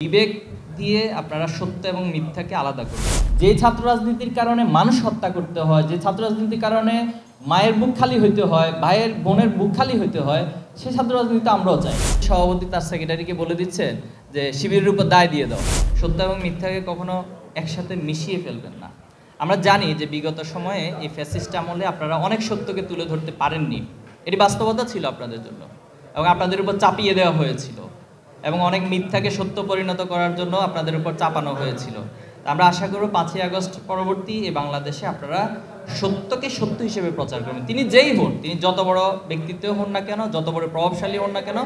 বিবেক দিয়ে আপনারা সত্য এবং মিথ্যাকে আলাদা করুন। যে ছাত্র রাজনীতির কারণে মানুষ হত্যা করতে হয়, যে ছাত্র রাজনীতির কারণে মায়ের বুক খালি হইতে হয়, ভাইয়ের বোনের বুক খালি হইতে হয়, সেই ছাত্র রাজনীতি আমরাও চাই। সভাপতি তার সেক্রেটারিকে বলে দিচ্ছেন যে শিবিরের উপর দায় দিয়ে দাও। সত্য এবং মিথ্যাকে কখনো একসাথে মিশিয়ে ফেলবেন না। আমরা জানি যে বিগত সময়ে এই ফ্যাসিস্ট আমলে আপনারা অনেক সত্যকে তুলে ধরতে পারেননি, এটি বাস্তবতা ছিল আপনাদের জন্য, এবং আপনাদের উপর চাপিয়ে দেওয়া হয়েছিল, এবং অনেক মিথ্যাকে সত্য পরিণত করার জন্য আপনাদের উপর চাপানো হয়েছিল। আমরা আশা করব 5ই আগস্ট পরবর্তী এই বাংলাদেশে আপনারা সত্যকে সত্য হিসেবে প্রচার করবেন। তিনি যেই হন, তিনি যত বড় ব্যক্তিত্ব হন না কেন, যত বড় প্রভাবশালী হন না কেন,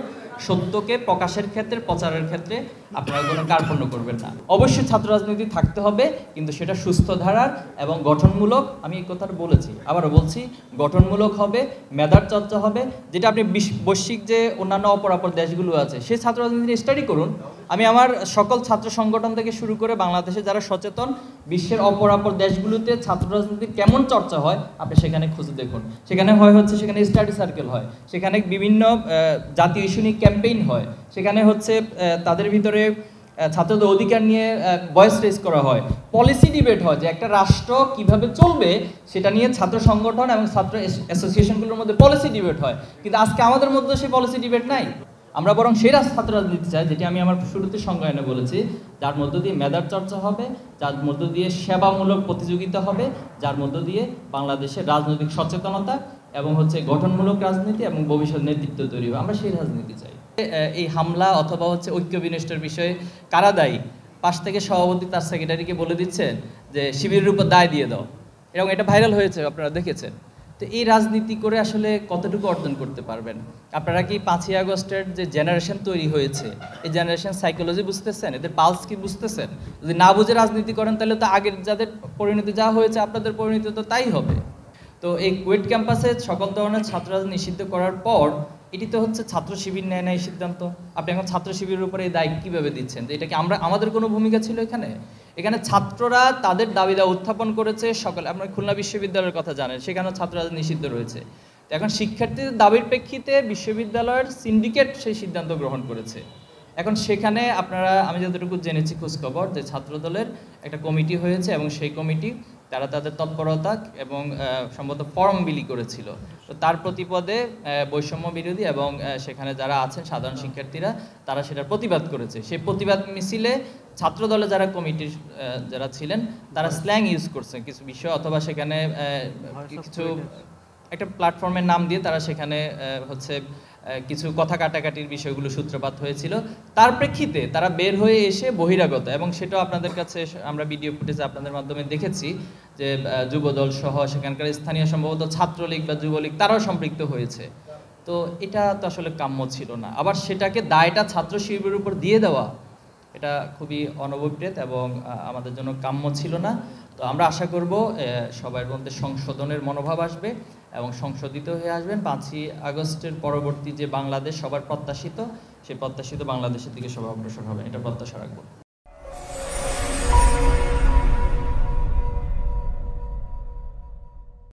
সত্যকে প্রকাশের ক্ষেত্রে, প্রচারের ক্ষেত্রে আপনারা কোনো কার্পণ্য করবেন না। অবশ্যই ছাত্র রাজনীতি থাকতে হবে, কিন্তু সেটা সুস্থ ধারার এবং গঠনমূলক। আমি এই কথাটা বলেছি, আবারও বলছি, গঠনমূলক হবে, মেধার চর্চা হবে। যেটা আপনি বৈশ্বিক যে অন্যান্য অপরাপর দেশগুলো আছে, সেই ছাত্র রাজনীতি স্টাডি করুন। আমি আমার সকল ছাত্র সংগঠন থেকে শুরু করে বাংলাদেশে যারা সচেতন, বিশ্বের অপরাপর দেশগুলোতে ছাত্র রাজনীতির কেমন চর্চা হয় আপনি সেখানে খুঁজে দেখুন। সেখানে সেখানে স্টাডি সার্কেল হয়, সেখানে বিভিন্ন জাতীয় ইস্যু নিয়ে ক্যাম্পেইন হয়, সেখানে তাদের ভিতরে ছাত্রদের অধিকার নিয়ে ভয়েস রেজ করা হয়, পলিসি ডিবেট হয় যে একটা রাষ্ট্র কিভাবে চলবে সেটা নিয়ে ছাত্র সংগঠন এবং ছাত্র অ্যাসোসিয়েশনগুলোর মধ্যে পলিসি ডিবেট হয়। কিন্তু আজকে আমাদের মধ্যে সেই পলিসি ডিবেট নাই। আমরা বরং সেই ছাত্র রাজনীতি চাই, যেটি আমি আমার শুরুতে সংজ্ঞায়নে বলেছি, যার মধ্য দিয়ে মেধার চর্চা হবে, যার মধ্য দিয়ে সেবামূলক প্রতিযোগিতা হবে, যার মধ্য দিয়ে বাংলাদেশের রাজনৈতিক সচেতনতা এবং গঠনমূলক রাজনীতি এবং ভবিষ্যৎ নেতৃত্ব তৈরি হবে। আমরা সেই রাজনীতি চাই। এই হামলা অথবা ঐক্য বিনষ্টের বিষয়ে কারা দায়ী? পাশ থেকে সভাপতি তার সেক্রেটারিকে বলে দিচ্ছেন যে শিবিরের উপর দায় দিয়ে দাও, এবং এটা ভাইরাল হয়েছে, আপনারা দেখেছেন। তো এই রাজনীতি করে আসলে কতটুকু অর্জন করতে পারবেন? আপনারা কি 5ই আগস্টের যে জেনারেশন তৈরি হয়েছে, এই জেনারেশন সাইকোলজি বুঝতেছেন? এদের পালস কি বুঝতেছেন? যদি না বুঝে রাজনীতি করেন তাহলে তো আগের যাদের পরিণতি যা হয়েছে আপনাদের পরিণতি তো তাই হবে। তো এই কুয়েট ক্যাম্পাসে সকল ধরনের ছাত্র রাজনীতি নিষিদ্ধ করার পর এটি তো ছাত্র শিবির নেয় না এই সিদ্ধান্ত। আপনি এখন ছাত্র শিবিরের উপরে এই দায় কীভাবে দিচ্ছেন? তো এটা কি আমাদের কোনো ভূমিকা ছিল এখানে ছাত্ররা তাদের দাবি দাওয়া উত্থাপন করেছে। সকলে আপনার খুলনা বিশ্ববিদ্যালয়ের কথা জানেন, সেখানেও ছাত্র রাজনীতি নিষিদ্ধ রয়েছে। তো এখন শিক্ষার্থীদের দাবির প্রেক্ষিতে বিশ্ববিদ্যালয়ের সিন্ডিকেট সেই সিদ্ধান্ত গ্রহণ করেছে। এখন সেখানে আমি যতটুকু জেনেছি খোঁজখবর, যে ছাত্রদলের একটা কমিটি হয়েছে, এবং সেই কমিটি তারা তাদের তৎপরতা এবং সম্ভবত ফর্ম বিলি করেছিল। তো তার প্রতিপদে বৈষম্য বিরোধী এবং সেখানে যারা আছেন সাধারণ শিক্ষার্থীরা, তারা সেটার প্রতিবাদ করেছে। সেই প্রতিবাদ মিছিলে ছাত্রদলে যারা কমিটির যারা ছিলেন, তারা স্ল্যাং ইউজ করছে কিছু বিষয়, অথবা সেখানে কিছু একটা প্ল্যাটফর্মের নাম দিয়ে তারা সেখানে কিছু কথা কাটাকাটির বিষয়গুলো সূত্রপাত হয়েছিল। তার প্রেক্ষিতে তারা বের হয়ে এসে বহিরাগত, এবং সেটাও আপনাদের কাছে আমরা ভিডিও ফুটেজে আপনাদের মাধ্যমে দেখেছি যে যুবদল সহ সেখানকার স্থানীয় সম্ভবত ছাত্রলীগ বা যুবলীগ তারাও সম্পৃক্ত হয়েছে। তো এটা তো আসলে কাম্য ছিল না। আবার সেটাকে দায়টা ছাত্র শিবিরের উপর দিয়ে দেওয়া, এটা খুবই অনভিপ্রেত এবং আমাদের জন্য কাম্য ছিল না। তো আমরা আশা করব সবার মধ্যে সংশোধনের মনোভাব আসবে এবং সংশোধিত হয়ে আসবেন। 5ই আগস্টের পরবর্তী যে বাংলাদেশ সবার প্রত্যাশিত, সেই প্রত্যাশিত বাংলাদেশের দিকে সবাই অগ্রসর হবেন, এটা প্রত্যাশা রাখবো।